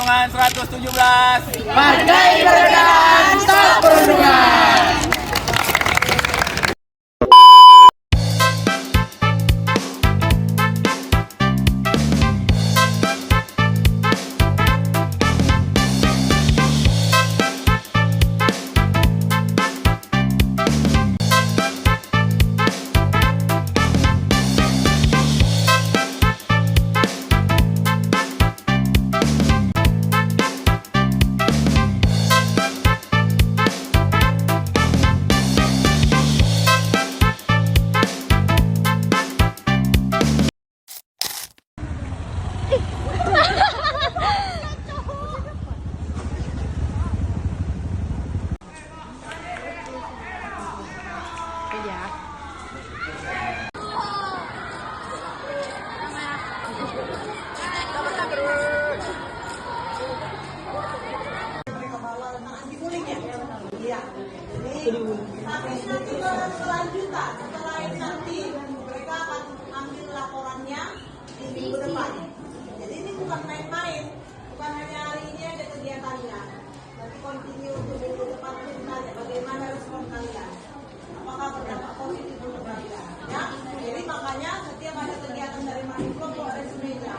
Perundungan 117. Partai Persaudaraan Stop Perundungan. Tapi nanti kelanjutan setelah ini nanti mereka akan ambil laporannya di minggu depan. Jadi ini bukan main-main, bukan hanya hari ini ada kegiatannya. Tapi continue untuk minggu depan kita tanya bagaimana respon kalian. Apakah berdampak positif untuk kalian? Ya, jadi makanya setiap ada kegiatan dari Mahasiswa kok ada sebenarnya.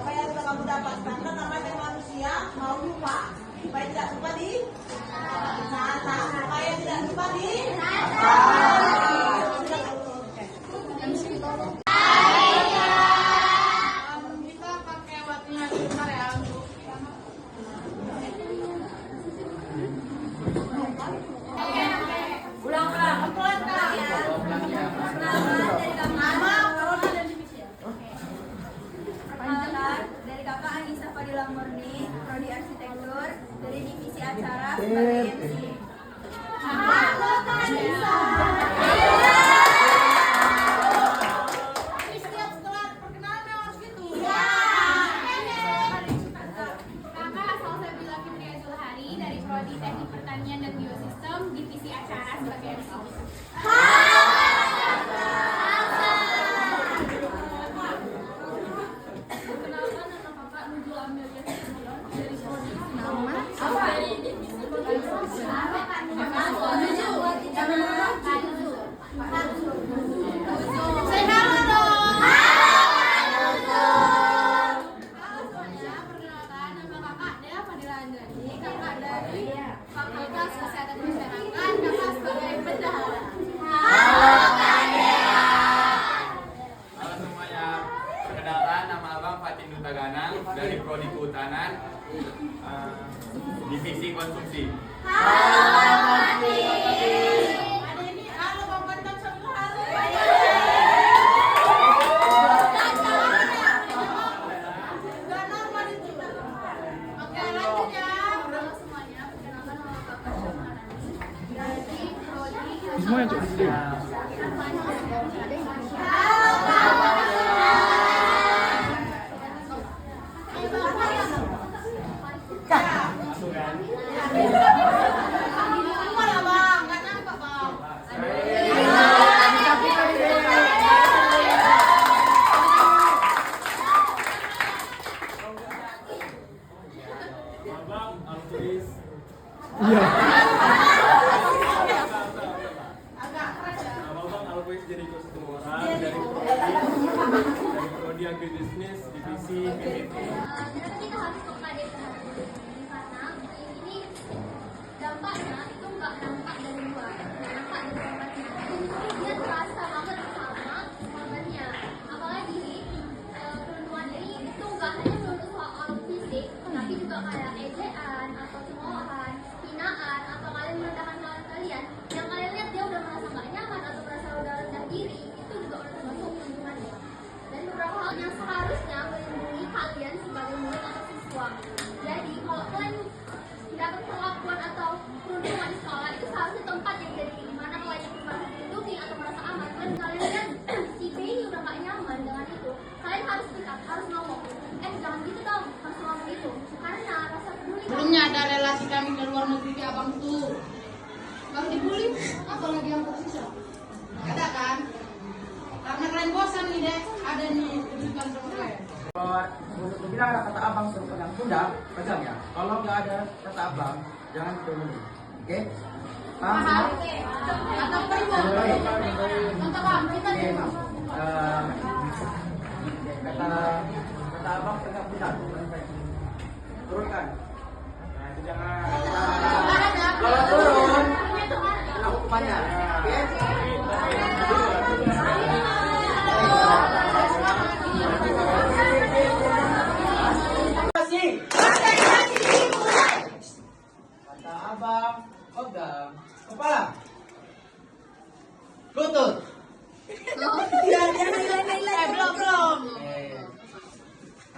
Apa yang sudah kamu dapatkan? Karena namanya manusia mau lupa. Supaya tidak lupa di Nata. Supaya tidak lupa di Nata. Kita pakai waktunya sebentar ya untuk ulang-ulang. Dari Kakak Anissa Fadila Murni, Prodi Arsitektur, dari Divisi Acara sebagai MC. Halo Kak Anissa. Setiap setelah perkenalan harus gitu. Ya. Kakak asal saya bilang Fitria Zulhari dari Prodi Teknik Pertanian dan Biosistem, Divisi Acara sebagai MC. Perkenalkan nama Kakak Nujul Amelia dari Prodi dari Divisi Say halo dong. Halo semuanya, perkenalkan nama Kakak Dea Fadila Andrani, Kakak dari Fakultas Kesehatan Masyarakat, Kakak sebagai bendahara. Halo semuanya, perkenalkan nama Abang Fatin Dutaganang dari Prodi Kehutanan, Divisi Konsumsi. Ada ini halo Bang Bantang Sabtu halo. Gak normal itu. Oke lanjut ya. Halo semuanya, perkenalkan nama Kakak Syahmarani dari Prodi Malah Bang, gak nampak Bang. Prodi Agribisnis Divisi PPT. Kenapa kita harus waspada terhadap ini? Karena ini dampaknya itu nggak nampak dari luar, nggak nampak dari tempatnya. Dia terasa banget sama korbannya. Apalagi perundungan ini itu nggak hanya melulu soal fisik, tapi juga kayak ejaan atau cemoohan, hinaan atau kalian merendahkan kawan kalian. Yang kalian lihat dia udah merasa nggak nyaman atau merasa udah rendah diri, itu juga udah termasuk perundungannya. Dan beberapa hal yang seharusnya melindungi kalian sebagai murid atau siswa. Jadi kalau kalian dapat perlakuan atau perundungan di sekolah, itu seharusnya tempat yang jadi dimana kalian merasa dilindungi atau merasa aman. Dan kalian lihat si B ini udah gak nyaman dengan itu, kalian harus speak up, harus ngomong, jangan gitu dong, harus ngomong itu. Karena rasa peduli Sebelumnya ada relasi kami ke luar negeri ke abang tuh. Bang dibully, apalagi yang tersisa. Ada kan? Karena kalian bosan nih deh, ada nih kejutan sama kalian. Bila ada kata abang suruh pegang pundak, pegang ya. Kalau nggak ada kata abang, jangan turun. Oke? Paham? Kata abang pegang pundak. Turunkan. Nah, itu jangan. Kalau turun, kena hukumannya. Oke? Kata abang, pegang kepala, lutut. Belum.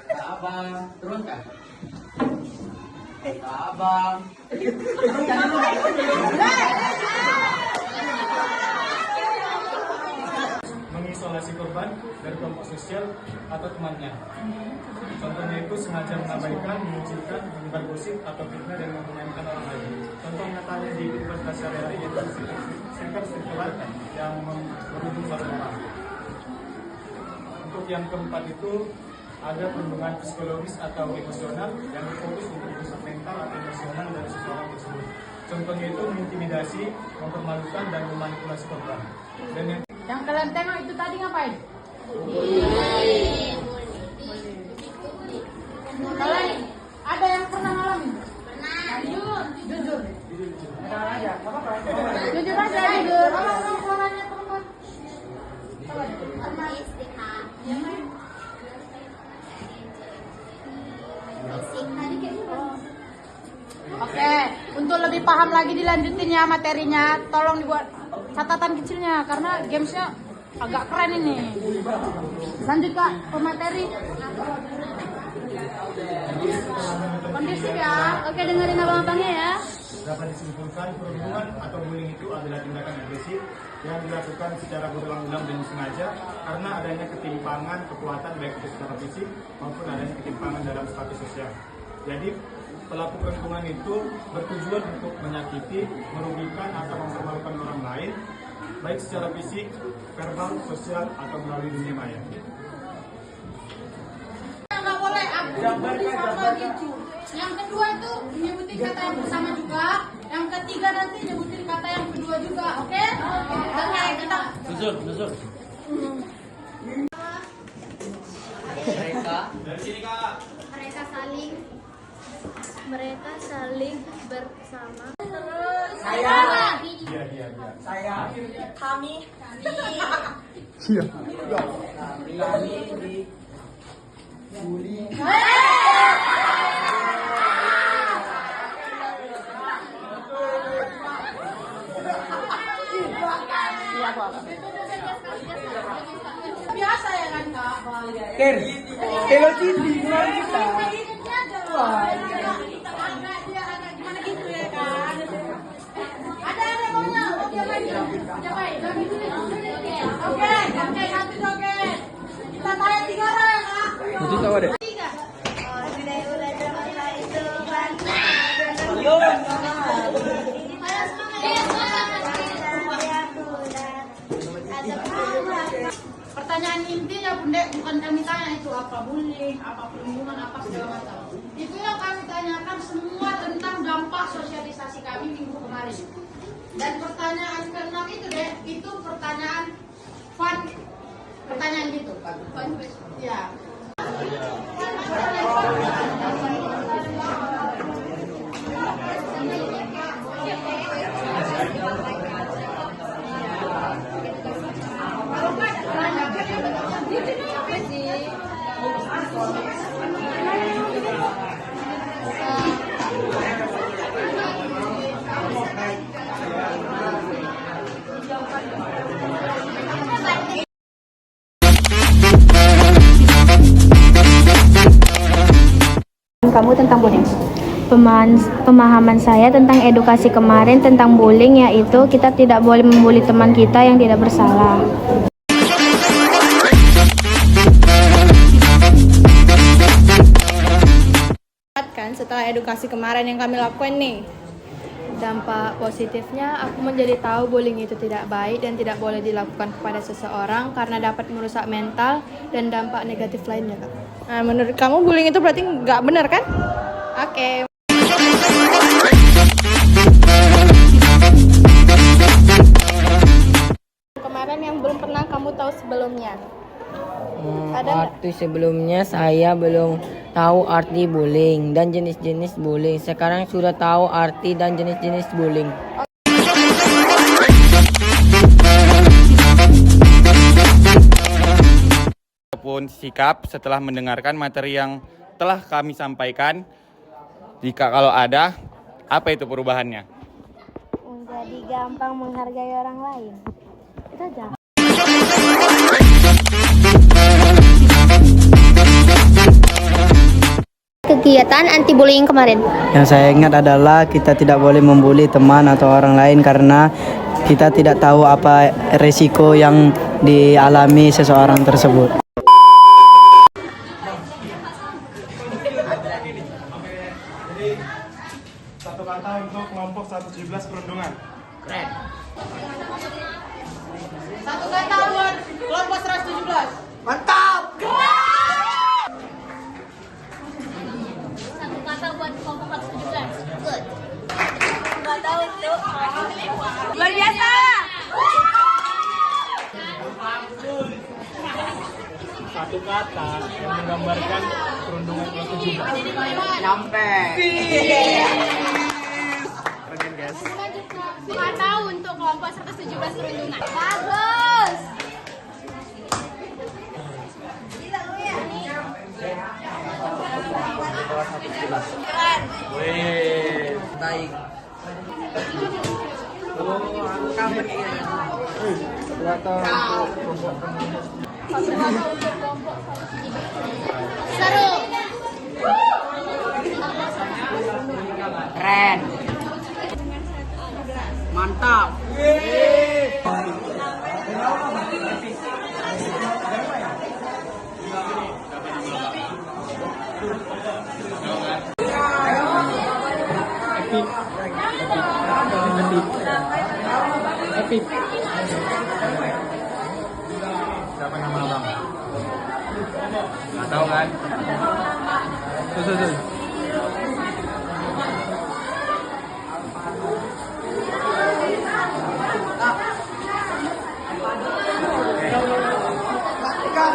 Kata abang, turunkan. Kata abang, turunkan dulu. Mengisolasi korban dari kelompok sosial atau temannya. Contohnya itu sengaja mengabaikan, mengucilkan, menyebar gosip atau fitnah dan mempermainkan orang lain. Contoh nyatanya di universitas sehari-hari yaitu sikap struktural yang berujung pada orang. Untuk yang keempat itu ada perlindungan psikologis atau emosional yang berfokus untuk rusak mental atau emosional dari seseorang tersebut. Contohnya itu mengintimidasi, mempermalukan dan memanipulasi korban. Dan Yang kalian tengok itu tadi ngapain? Kalian ada yang pernah ngalamin? Pernah. Jujur. Jujur aja, jujur. Apa suaranya teman-teman? Oke, untuk lebih paham lagi dilanjutin ya materinya, tolong dibuat catatan kecilnya karena gamesnya agak keren ini. Lanjut Kak, pemateri. Kondisif ya. Oke, dengerin abang-abangnya ya. dapat disimpulkan perundungan atau bullying itu adalah tindakan agresif yang dilakukan secara berulang-ulang dan sengaja karena adanya ketimpangan kekuatan baik itu secara fisik maupun adanya ketimpangan dalam status sosial. Jadi pelaku perundungan itu bertujuan untuk menyakiti, merugikan atau mempermalukan orang lain baik secara fisik, verbal, sosial atau melalui dunia maya. Nggak boleh aku gitu. Yang kedua itu nyebutin kata yang bersama juga. Yang ketiga nanti nyebutin kata yang kedua juga, oke? Oke, kita. Jujur. Mereka saling bersama. Saya Kami bully. Biasa ya kan Kak? Ker, kalau Cindy keluar kita. Wah, gimana gitu ya kan? Ada maunya, oke lagi. Oke, habis oke. Kita tanya 3 orang ya Kak. Itu tahu deh. 3. Pertanyaan intinya Bunda, bukan kami tanya itu apa bullying, apa perlindungan, apa segala macam. Itu yang kami tanyakan semua tentang dampak sosialisasi kami minggu kemarin. Dan pertanyaan ke-6 itu deh, itu pertanyaan fun, pertanyaan gitu. Fun question. Ya. Kamu tentang bullying? Pemahaman saya tentang edukasi kemarin tentang bullying yaitu kita tidak boleh membuli teman kita yang tidak bersalah. Kan setelah edukasi kemarin yang kami lakukan nih, Dampak positifnya, aku menjadi tahu bullying itu tidak baik dan tidak boleh dilakukan kepada seseorang karena dapat merusak mental dan dampak negatif lainnya, Kak. Nah, menurut kamu bullying itu berarti nggak benar kan? Oke. Kemarin yang belum pernah kamu tahu sebelumnya. Ada nggak? Waktu sebelumnya saya belum tahu arti bullying dan jenis-jenis bullying. Sekarang sudah tahu arti dan jenis-jenis bullying. Ataupun sikap setelah mendengarkan materi yang telah kami sampaikan, jika kalau ada, apa itu perubahannya? Menjadi gampang menghargai orang lain. Itu aja. Kegiatan anti-bullying kemarin. Yang saya ingat adalah kita tidak boleh membuli teman atau orang lain karena kita tidak tahu apa resiko yang dialami seseorang tersebut. Satu kata untuk kelompok 117 perundungan. Keren. Satu kata buat kelompok 117. Mantap. Satu kata buat kelompok 117. Good. Luar biasa. Satu kata yang menggambarkan perundungan kelas 17. Nyampe. Keren guys. Kata untuk kelompok 117 perundungan. Bagus. Wih. Baik. Oh, angka begini. Seru. Keren. Mantap. Epic. Siapa nama abang? Nggak tahu kan? Tuh. Kak,